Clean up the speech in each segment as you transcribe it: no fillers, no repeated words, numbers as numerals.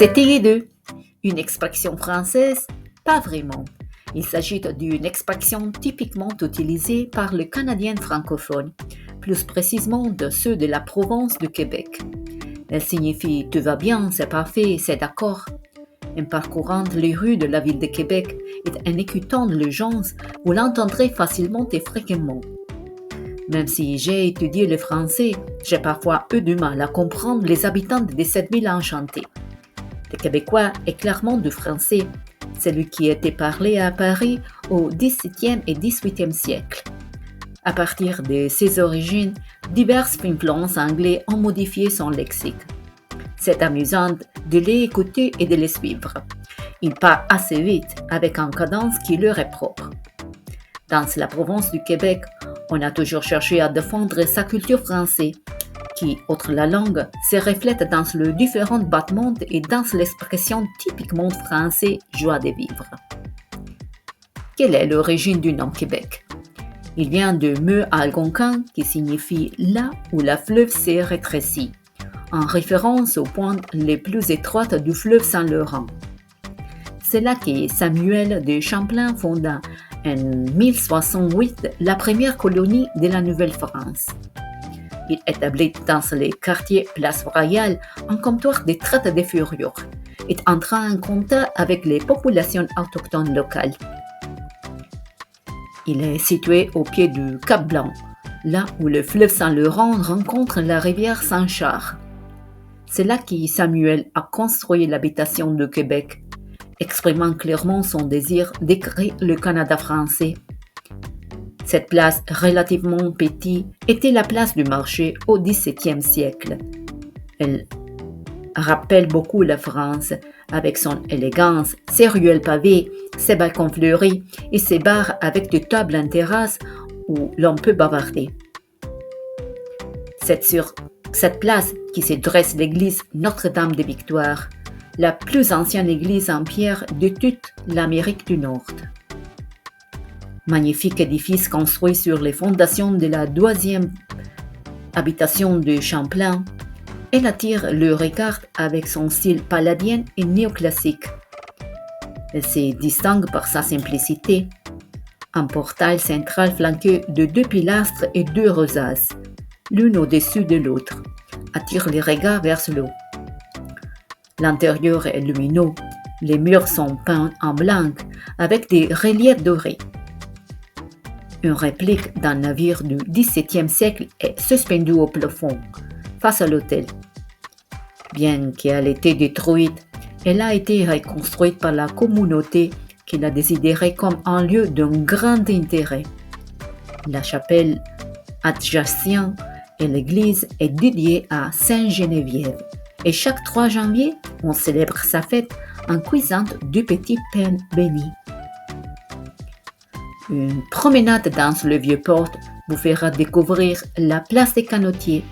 C'était deux. Une expression française? Pas vraiment. Il s'agit d'une expression typiquement utilisée par les Canadiens francophones, plus précisément de ceux de la province du Québec. Elle signifie « tout va bien, c'est parfait, c'est d'accord ». En parcourant les rues de la ville de Québec et en écoutant les gens, vous l'entendrez facilement et fréquemment. Même si j'ai étudié le français, j'ai parfois eu du mal à comprendre les habitants de cette ville enchantée. Le québécois est clairement du français, celui qui était parlé à Paris au XVIIe et XVIIIe siècle. À partir de ses origines, diverses influences anglaises ont modifié son lexique. C'est amusant de les écouter et de les suivre. Il parle assez vite, avec une cadence qui leur est propre. Dans la province du Québec, on a toujours cherché à défendre sa culture française, qui, outre la langue, se reflète dans les différents battements et dans l'expression typiquement française « joie de vivre ». Quelle est l'origine du nom Québec? Il vient de mot algonquin qui signifie « là où la fleuve s'est rétrécie », en référence aux pointes les plus étroites du fleuve Saint-Laurent. C'est là que Samuel de Champlain fonda en 1068 la première colonie de la Nouvelle-France. Il établit dans les quartiers Place Royale un comptoir de traite de fourrures et entra en contact avec les populations autochtones locales. Il est situé au pied du Cap Blanc, là où le fleuve Saint-Laurent rencontre la rivière Saint-Charles. C'est là que Samuel a construit l'habitation de Québec, exprimant clairement son désir d'écrire le Canada français. Cette place relativement petite était la place du marché au XVIIe siècle. Elle rappelle beaucoup la France, avec son élégance, ses ruelles pavées, ses balcons fleuris et ses bars avec des tables en terrasse où l'on peut bavarder. C'est sur cette place qui se dresse l'église Notre-Dame de Victoire, la plus ancienne église en pierre de toute l'Amérique du Nord. Magnifique édifice construit sur les fondations de la 12e habitation de Champlain, elle attire le regard avec son style palladien et néoclassique. Elle se distingue par sa simplicité. Un portail central flanqué de 2 pilastres et 2 rosaces, l'une au-dessus de l'autre, attire les regards vers le haut. L'intérieur est lumineux, les murs sont peints en blanc avec des reliefs dorés. Une réplique d'un navire du XVIIe siècle est suspendue au plafond, face à l'hôtel. Bien qu'elle ait été détruite, elle a été reconstruite par la communauté qui l'a désidérée comme un lieu d'un grand intérêt. La chapelle adjacente et l'église est dédiée à Sainte-Geneviève. Et chaque 3 janvier, on célèbre sa fête en cuisant du petit pain béni. Une promenade dans le Vieux-Port vous fera découvrir la place des Canotiers,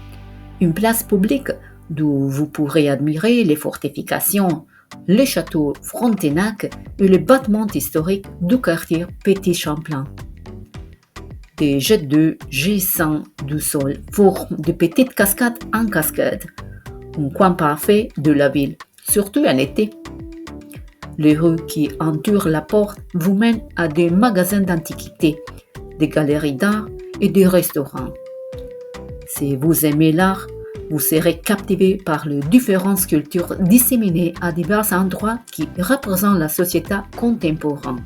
une place publique d'où vous pourrez admirer les fortifications, le château Frontenac et le bâtiment historique du quartier Petit-Champlain. Des jets d'eau jaillissant du sol forment de petites cascades en cascade, un coin parfait de la ville, surtout en été. Les rues qui entourent la porte vous mènent à des magasins d'antiquités, des galeries d'art et des restaurants. Si vous aimez l'art, vous serez captivé par les différentes sculptures disséminées à divers endroits qui représentent la société contemporaine.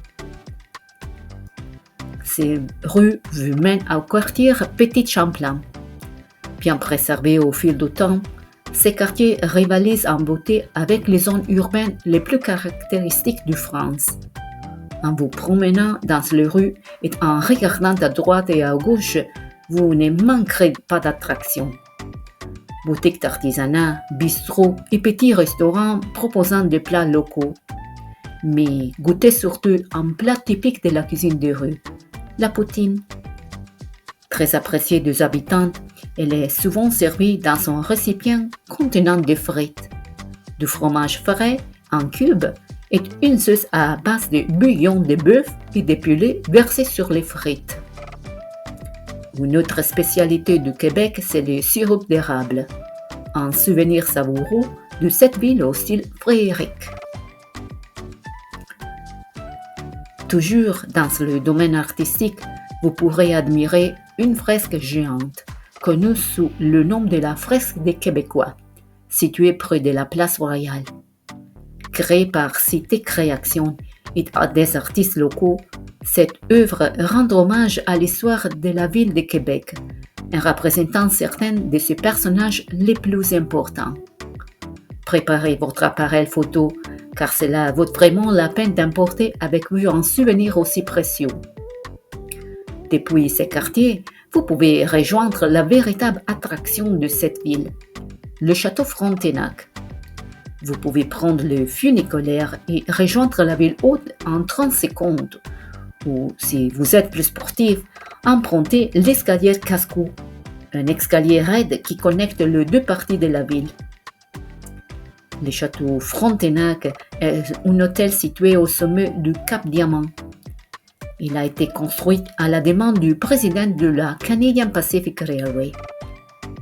Ces rues vous mènent au quartier Petit-Champlain. Bien préservé au fil du temps, ces quartiers rivalisent en beauté avec les zones urbaines les plus caractéristiques de France. En vous promenant dans les rues et en regardant à droite et à gauche, vous ne manquerez pas d'attractions. Boutiques d'artisanat, bistrots et petits restaurants proposant des plats locaux. Mais goûtez surtout un plat typique de la cuisine de rue, la poutine. Très appréciée des habitants, elle est souvent servie dans un récipient contenant des frites, du fromage frais en cubes et une sauce à base de bouillon de bœuf et de poulet versé sur les frites. Une autre spécialité du Québec, c'est le sirop d'érable. Un souvenir savoureux de cette ville au style féerique. Toujours dans le domaine artistique, vous pourrez admirer une fresque géante, connue sous le nom de la fresque des Québécois, située près de la place Royale. Créée par Cité Création et des artistes locaux, cette œuvre rend hommage à l'histoire de la ville de Québec, en représentant certains de ses personnages les plus importants. Préparez votre appareil photo, car cela vaut vraiment la peine d'emporter avec vous un souvenir aussi précieux. Depuis ces quartiers, vous pouvez rejoindre la véritable attraction de cette ville, le château Frontenac. Vous pouvez prendre le funiculaire et rejoindre la ville haute en 30 secondes. Ou, si vous êtes plus sportif, empruntez l'escalier Cascou, un escalier raide qui connecte les deux parties de la ville. Le château Frontenac est un hôtel situé au sommet du Cap Diamant. Il a été construit à la demande du président de la Canadian Pacific Railway.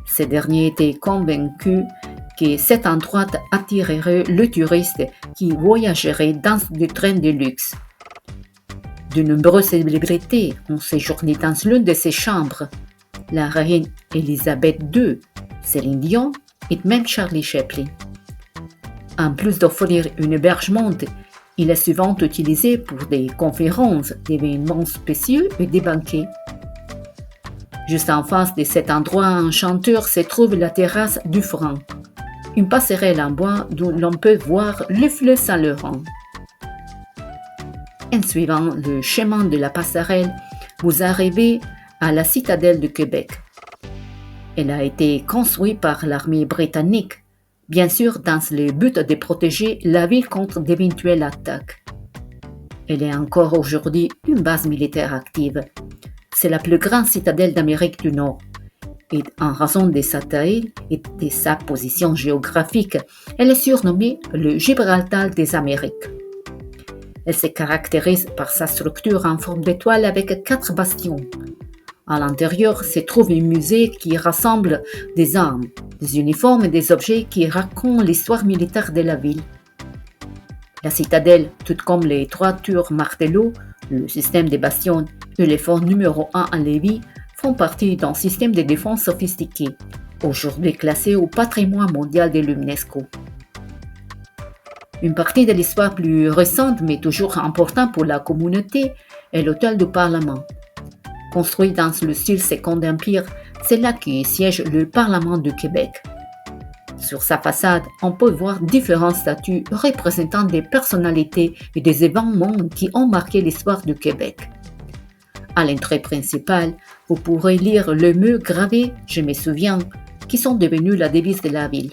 Ce dernier était convaincu que cet endroit attirerait le touriste qui voyagerait dans des trains de luxe. De nombreuses célébrités ont séjourné dans l'une de ces chambres. La reine Elisabeth II, Céline Dion et même Charlie Chaplin. En plus d'offrir un hébergement, il est souvent utilisé pour des conférences, des événements spéciaux et des banquets. Juste en face de cet endroit enchanteur se trouve la terrasse du Franc, une passerelle en bois d'où l'on peut voir le fleuve Saint-Laurent. En suivant le chemin de la passerelle, vous arrivez à la citadelle de Québec. Elle a été construite par l'armée britannique, bien sûr dans le but de protéger la ville contre d'éventuelles attaques. Elle est encore aujourd'hui une base militaire active. C'est la plus grande citadelle d'Amérique du Nord. Et en raison de sa taille et de sa position géographique, elle est surnommée le Gibraltar des Amériques. Elle se caractérise par sa structure en forme d'étoile avec 4 bastions. À l'intérieur se trouve un musée qui rassemble des armes, des uniformes et des objets qui racontent l'histoire militaire de la ville. La citadelle, tout comme les 3 tours Martello, le système des bastions et le fort numéro 1 à Lévis, font partie d'un système de défense sophistiqué, aujourd'hui classé au patrimoine mondial de l'UNESCO. Une partie de l'histoire plus récente, mais toujours importante pour la communauté, est l'hôtel du Parlement. Construit dans le style Second Empire, c'est là que siège le Parlement du Québec. Sur sa façade, on peut voir différentes statues représentant des personnalités et des événements qui ont marqué l'histoire du Québec. À l'entrée principale, vous pourrez lire le mot gravé « Je me souviens » qui sont devenus la devise de la ville.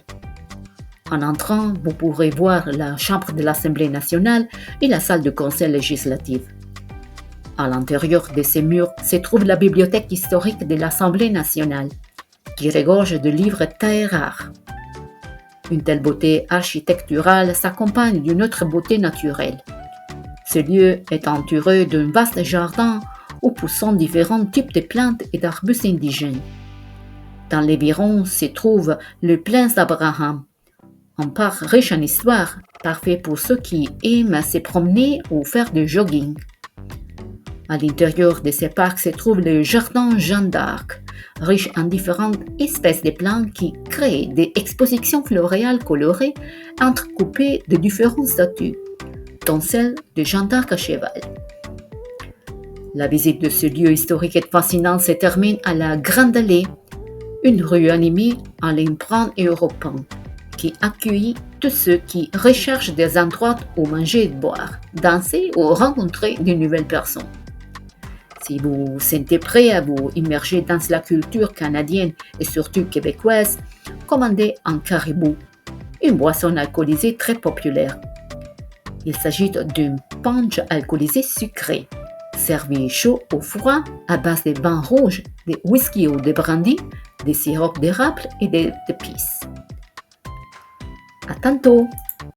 En entrant, vous pourrez voir la chambre de l'Assemblée nationale et la salle de conseil législatif. À l'intérieur de ces murs se trouve la bibliothèque historique de l'Assemblée nationale, qui regorge de livres très rares. Une telle beauté architecturale s'accompagne d'une autre beauté naturelle. Ce lieu est entouré d'un vaste jardin où poussent différents types de plantes et d'arbustes indigènes. Dans l'environ se trouve le Plains d'Abraham, un parc riche en histoire, parfait pour ceux qui aiment se promener ou faire du jogging. À l'intérieur de ce parc se trouve le jardin Jeanne d'Arc, riche en différentes espèces de plantes qui créent des expositions floréales colorées entrecoupées de différentes statues, dont celle de Jeanne d'Arc à cheval. La visite de ce lieu historique et fascinant se termine à la Grande Allée, une rue animée à l'empreinte européenne qui accueille tous ceux qui recherchent des endroits où manger et boire, danser ou rencontrer de nouvelles personnes. Si vous vous sentez prêt à vous immerger dans la culture canadienne et surtout québécoise, commandez un caribou, une boisson alcoolisée très populaire. Il s'agit d'un punch alcoolisé sucré, servi chaud ou froid à base de vin rouge, de whisky ou de brandy, de sirop d'érable et d'épices. À tantôt!